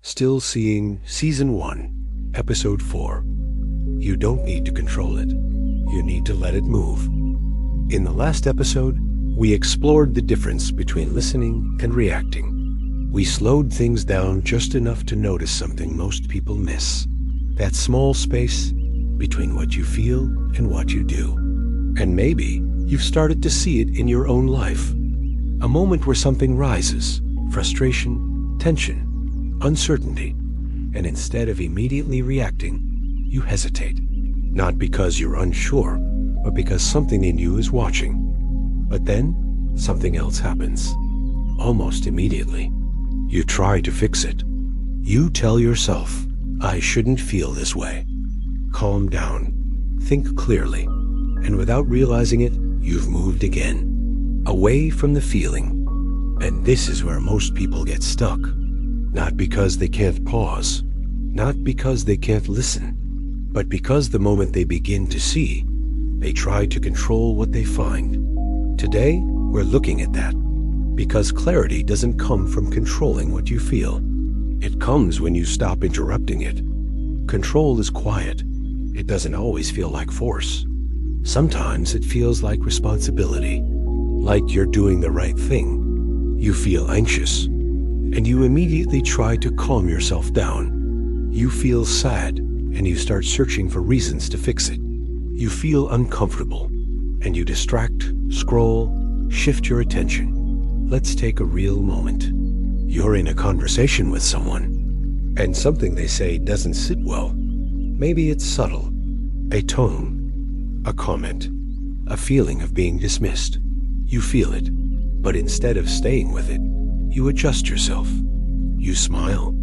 Still Seeing Season 1, Episode 4. You don't need to control it. You need to let it move. In the last episode, we explored the difference between listening and reacting. We slowed things down just enough to notice something most people miss. That small space between what you feel and what you do. And maybe you've started to see it in your own life. A moment where something rises, frustration, tension, uncertainty, and instead of immediately reacting, you hesitate. Not because you're unsure, but because something in you is watching. But then, something else happens. Almost immediately. You try to fix it. You tell yourself, I shouldn't feel this way. Calm down. Think clearly. And without realizing it, you've moved again. Away from the feeling. And this is where most people get stuck. Not because they can't pause, not because they can't listen, but because the moment they begin to see, they try to control what they find. Today, we're looking at that, because clarity doesn't come from controlling what you feel. It comes when you stop interrupting it. Control is quiet. It doesn't always feel like force. Sometimes it feels like responsibility, like you're doing the right thing. You feel anxious, and you immediately try to calm yourself down. You feel sad, and you start searching for reasons to fix it. You feel uncomfortable, and you distract, scroll, shift your attention. Let's take a real moment. You're in a conversation with someone, and something they say doesn't sit well. Maybe it's subtle, a tone, a comment, a feeling of being dismissed. You feel it, but instead of staying with it, you adjust yourself. You smile.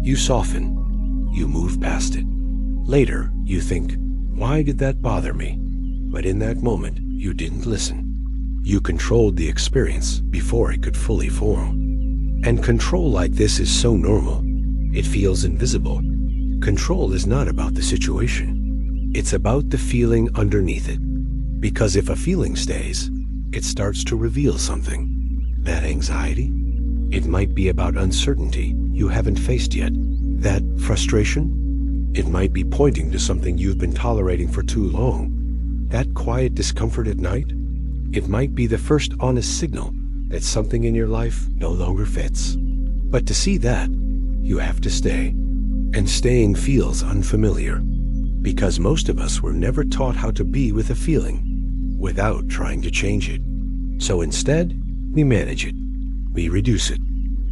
You soften. You move past it. Later, you think, why did that bother me? But in that moment, you didn't listen. You controlled the experience before it could fully form. And control like this is so normal. It feels invisible. Control is not about the situation. It's about the feeling underneath it. Because if a feeling stays, it starts to reveal something. That anxiety? It might be about uncertainty you haven't faced yet. That frustration? It might be pointing to something you've been tolerating for too long. That quiet discomfort at night? It might be the first honest signal that something in your life no longer fits. But to see that, you have to stay. And staying feels unfamiliar. Because most of us were never taught how to be with a feeling without trying to change it. So instead, we manage it. We reduce it.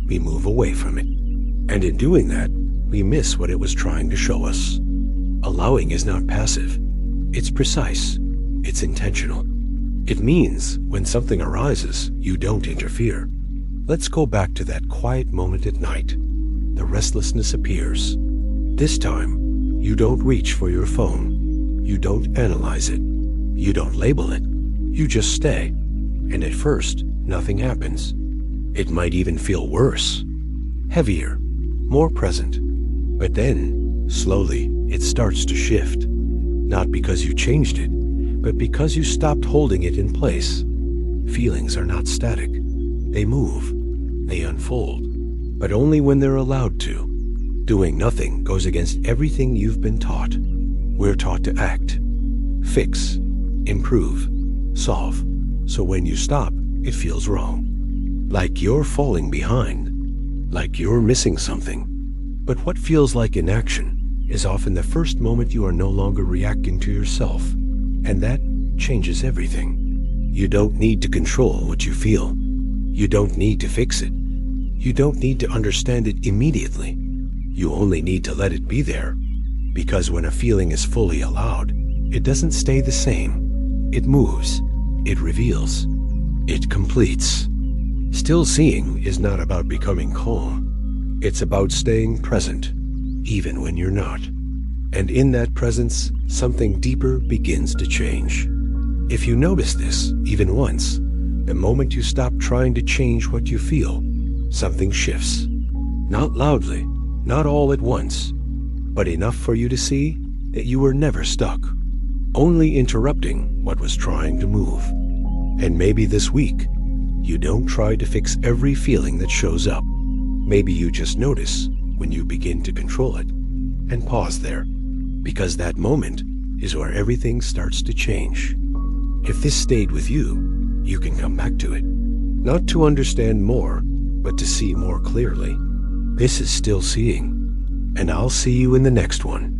We move away from it. And in doing that, we miss what it was trying to show us. Allowing is not passive. It's precise. It's intentional. It means when something arises, you don't interfere. Let's go back to that quiet moment at night. The restlessness appears. This time, you don't reach for your phone. You don't analyze it. You don't label it. You just stay. And at first, nothing happens. It might even feel worse, heavier, more present. But then, slowly, it starts to shift. Not because you changed it, but because you stopped holding it in place. Feelings are not static. They move. They unfold. But only when they're allowed to. Doing nothing goes against everything you've been taught. We're taught to act, fix, improve, solve. So when you stop, it feels wrong. Like you're falling behind, like you're missing something. But what feels like inaction is often the first moment you are no longer reacting to yourself, and that changes everything. You don't need to control what you feel. You don't need to fix it. You don't need to understand it immediately. You only need to let it be there, because when a feeling is fully allowed, it doesn't stay the same. It moves. It reveals. It completes. Still seeing is not about becoming calm. It's about staying present, even when you're not. And in that presence, something deeper begins to change. If you notice this, even once, the moment you stop trying to change what you feel, something shifts. Not loudly, not all at once, but enough for you to see that you were never stuck, only interrupting what was trying to move. And maybe this week, you don't try to fix every feeling that shows up. Maybe you just notice when you begin to control it. And pause there, because that moment is where everything starts to change. If this stayed with you, you can come back to it, not to understand more, but to see more clearly. This is Still Seeing, and I'll see you in the next one.